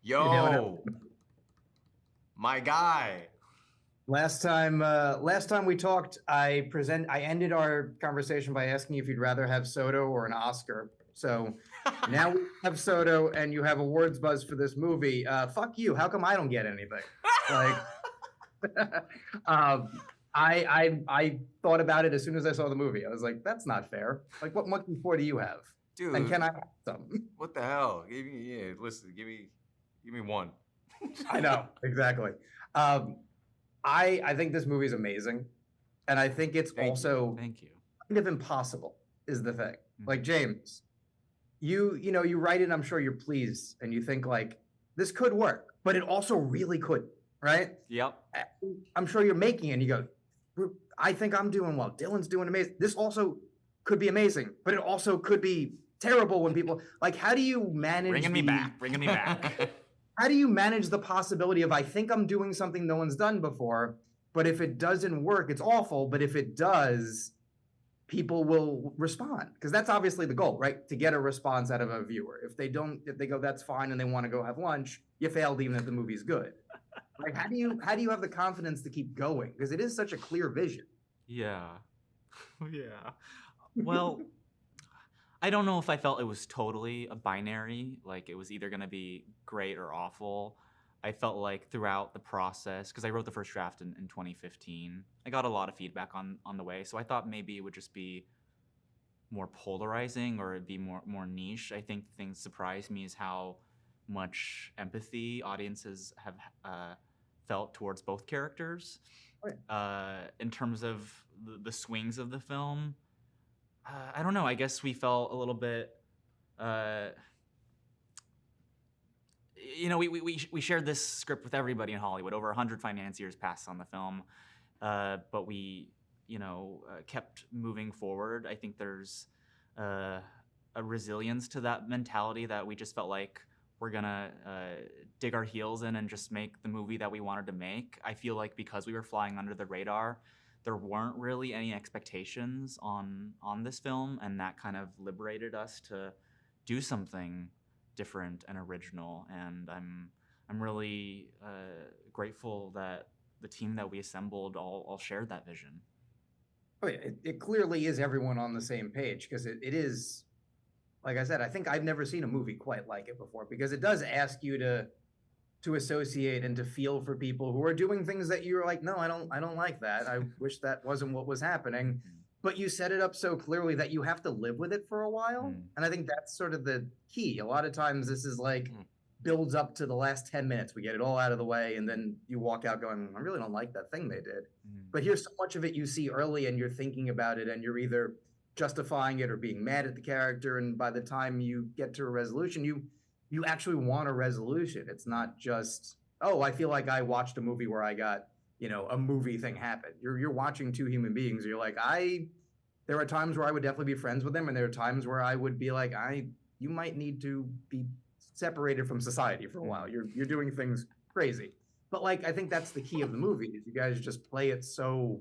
You doing it? Yo, my guy. Last time we talked, I ended our conversation by asking if you'd rather have Soto or an Oscar. So now we have Soto, and you have awards buzz for this movie. Fuck you. How come I don't get anything? Like, um, I thought about it as soon as I saw the movie. I was like, that's not fair. Like, what monkey four do you have? And can Dude, I have some? what the hell? Listen, give me one. I know exactly. Um, I think this movie is amazing, and I think it's Thank you. also Thank you. kind of impossible. Is the thing like Mhm. James? You write it. I'm sure you're pleased, and you think like this could work, but it also really could, right? Yep. I'm sure you're making it, and you go, I think I'm doing well. Dylan's doing amazing. This also could be amazing, but it also could be terrible when people like. How do you manage Bringing me back. Bringing me back. how do you manage the possibility of I think I'm doing something no one's done before, but if it doesn't work, it's awful. But if it does, people will respond because that's obviously the goal, right? To get a response out of a viewer. If they don't, if they go, that's fine, and they want to go have lunch, you failed even if the movie's good. Like, how do you have the confidence to keep going? Because it is such a clear vision. Yeah. Yeah. Well, I don't know if I felt it was totally a binary, like it was either going to be great or awful. I felt like throughout the process, because I wrote the first draft in 2015, I got a lot of feedback on the way. So I thought maybe it would just be more polarizing or it'd be more niche. I think the thing that surprised me is how much empathy audiences have felt towards both characters. Right. In terms of the swings of the film, I don't know. I guess we felt a little bit. Uh, we shared this script with everybody in Hollywood. Over 100 financiers passed on the film, but we, kept moving forward. I think there's a resilience to that mentality that we just felt like we're gonna dig our heels in and just make the movie that we wanted to make. I feel like because we were flying under the radar, there weren't really any expectations on this film, and that kind of liberated us to do something different and original. And I'm really grateful that the team that we assembled all shared that vision. Oh yeah, it clearly is everyone on the same page because it is, like I said, I think I've never seen a movie quite like it before because it does ask you to associate and to feel for people who are doing things that you're like, no, I don't like that. I wish that wasn't what was happening. Mhm. But you set it up so clearly that you have to live with it for a while. Mm. And I think that's sort of the key. A lot of times this is like Mm. builds up to the last 10 minutes. We get it all out of the way, and then you walk out going, I really don't like that thing they did. Mm. But here's so much of it you see early and you're thinking about it and you're either justifying it or being mad at the character. And by the time you get to a resolution, you actually want a resolution. It's not just, oh, I feel like I watched a movie where I got, a movie thing happen. You're watching two human beings. You're like, there are times where I would definitely be friends with them, and there are times where I would be like, you might need to be separated from society for a while. You're doing things crazy. But like I think that's the key of the movie is you guys just play it so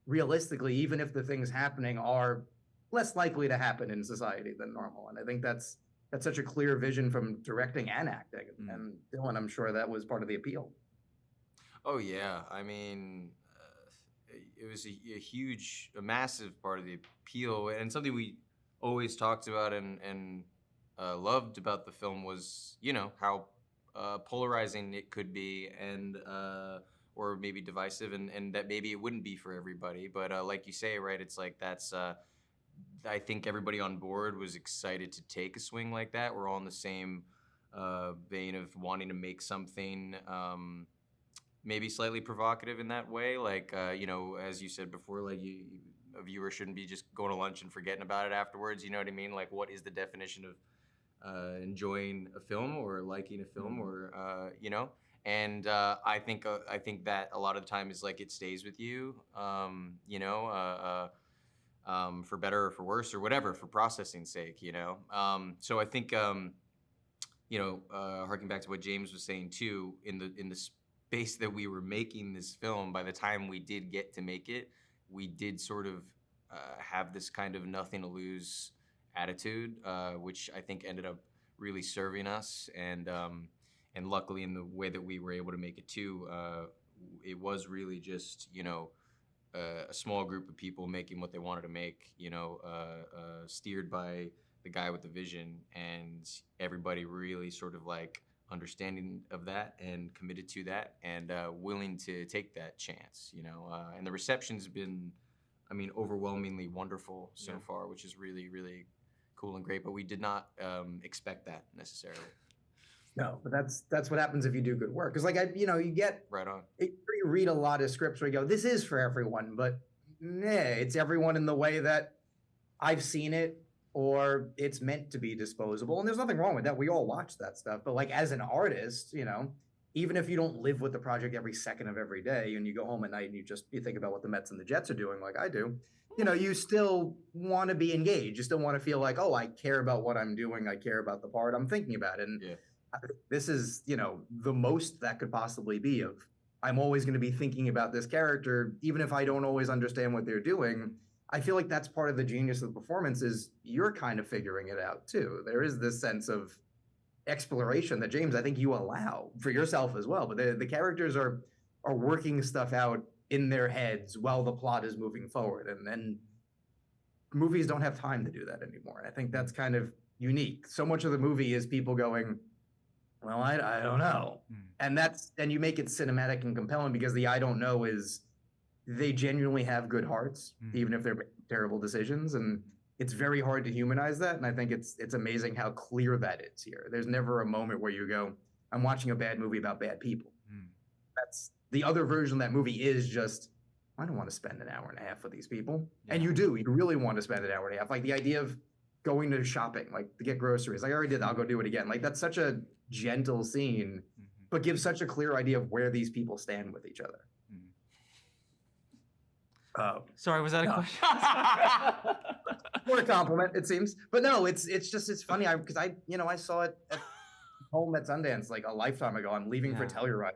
realistically, even if the things happening are less likely to happen in society than normal. And I think that's such a clear vision from directing and acting. Mm. And Dylan, I'm sure that was part of the appeal. Oh yeah, I mean, it was a huge, a massive part of the appeal, and something we always talked about and loved about the film was, how polarizing it could be, and or maybe divisive, and that maybe it wouldn't be for everybody. But like you say, right? It's like that's. I think everybody on board was excited to take a swing like that. We're all in the same vein of wanting to make something. Maybe slightly provocative in that way, like as you said before, like a viewer shouldn't be just going to lunch and forgetting about it afterwards. You know what I mean? Like, what is the definition of enjoying a film or liking a film, or And I think that a lot of the time is like it stays with you, for better or for worse or whatever, for processing sake. So I think harking back to what James was saying too, in the space that we were making this film, by the time we did get to make it, we did sort of have this kind of nothing to lose attitude, which I think ended up really serving us. And and luckily in the way that we were able to make it too, it was really just, you know, a small group of people making what they wanted to make, you know, steered by the guy with the vision, and everybody really sort of like understanding of that and committed to that and willing to take that chance, you know. And the reception's been, I mean, overwhelmingly wonderful so far, which is really, really cool and great. But we did not expect that necessarily. No, but that's what happens if you do good work. Because like you get right on. You read a lot of scripts where you go, this is for everyone, but it's everyone in the way that I've seen it, or it's meant to be disposable. And there's nothing wrong with that. We all watch that stuff. But like as an artist, you know, even if you don't live with the project every second of every day, and you go home at night and you think about what the Mets and the Jets are doing, like I do, you know, you still want to be engaged. You still want to feel like, oh, I care about what I'm doing. I care about the part I'm thinking about. And this is, you know, the most that could possibly be of, I'm always going to be thinking about this character, even if I don't always understand what they're doing. I feel like that's part of the genius of the performance is you're kind of figuring it out too. There is this sense of exploration that, James, I think you allow for yourself as well. But the characters are working stuff out in their heads while the plot is moving forward. And then movies don't have time to do that anymore. And I think that's kind of unique. So much of the movie is people going, well, I don't know. And you make it cinematic and compelling because the I don't know is they genuinely have good hearts, even if they're making terrible decisions. And it's very hard to humanize that. And I think it's amazing how clear that is here. There's never a moment where you go, I'm watching a bad movie about bad people. That's the other version of that movie is just, I don't want to spend an hour and a half with these people. And you really want to spend an hour and a half. Like the idea of going to shopping, like to get groceries. Like I already did, I'll go do it again. Like that's such a gentle scene, but gives such a clear idea of where these people stand with each other. Sorry, was that a question? More a compliment, it seems. But no, it's funny because I saw it at home at Sundance like a lifetime ago. I'm leaving for Telluride.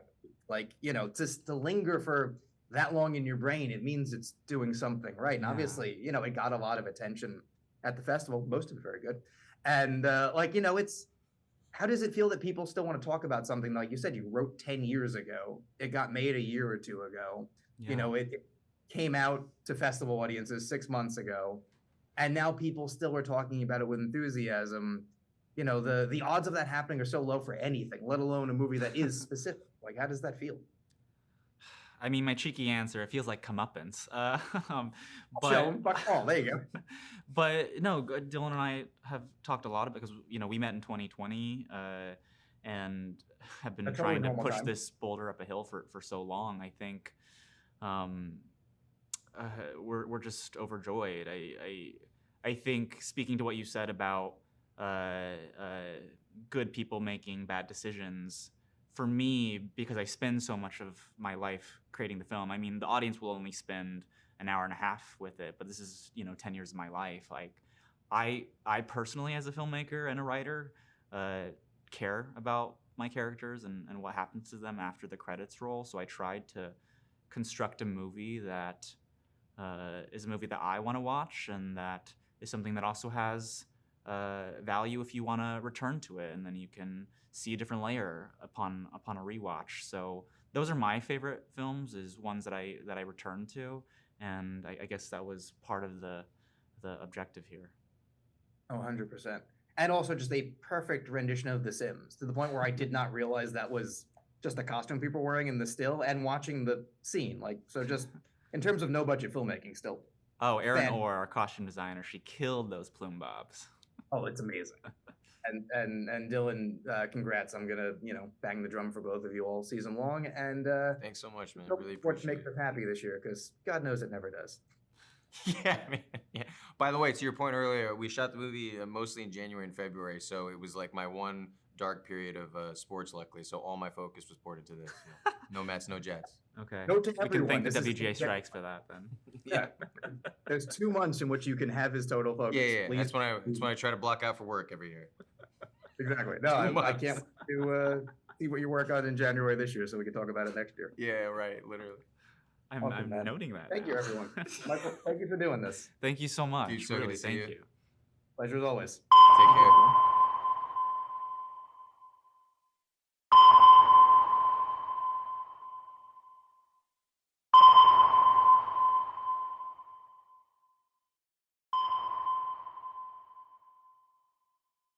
Like, you know, just to linger for that long in your brain, it means it's doing something right. And obviously, you know, it got a lot of attention at the festival, most of it very good. And like, you know, how does it feel that people still want to talk about something like you said you wrote 10 years ago? It got made a year or two ago. You know, it came out to festival audiences 6 months ago, and now people still are talking about it with enthusiasm. You know, the odds of that happening are so low for anything, let alone a movie that is specific. Like, how does that feel? I mean, my cheeky answer, it feels like comeuppance. There you go. But no, Dylan and I have talked a lot about, because, you know, we met in 2020 and have been trying to push this boulder up a hill for so long. I think we're just overjoyed. I think, speaking to what you said about good people making bad decisions, for me, because I spend so much of my life creating the film, I mean, the audience will only spend an hour and a half with it, but this is, you know, 10 years of my life. Like, I personally, as a filmmaker and a writer, care about my characters and what happens to them after the credits roll. So I tried to construct a movie that is a movie that I want to watch, and that is something that also has value if you want to return to it, and then you can see a different layer upon a rewatch. So those are my favorite films, is ones that I return to, and I guess that was part of the objective here. Oh, 100%. And also just a perfect rendition of The Sims, to the point where I did not realize that was just a costume people were wearing in the still, and watching the scene. Like, so just in terms of no budget filmmaking still. Oh, Erin Orr, our costume designer, she killed those plume bobs. Oh, it's amazing. And Dylan, congrats. I'm gonna, you know, bang the drum for both of you all season long. And thanks so much, man. Hope Really sports appreciate makes us happy this year, because God knows it never does. Yeah, man. Yeah. By the way, to your point earlier, we shot the movie mostly in January and February, so it was like my one dark period of sports, luckily. So all my focus was poured into this. Yeah. No Mets, no Jets. Okay. No to we can thank the WGA strikes for that then. Yeah. There's 2 months in which you can have his total focus. Yeah. That's when I try to block out for work every year. Exactly. No, I can't wait to see what you work on in January this year, so we can talk about it next year. Yeah, right. Literally. I'm noting that. Thank you, everyone. Michael, thank you for doing this. Thank you so much. Dude, so really, good to see thank you. you. Pleasure as always. Take care.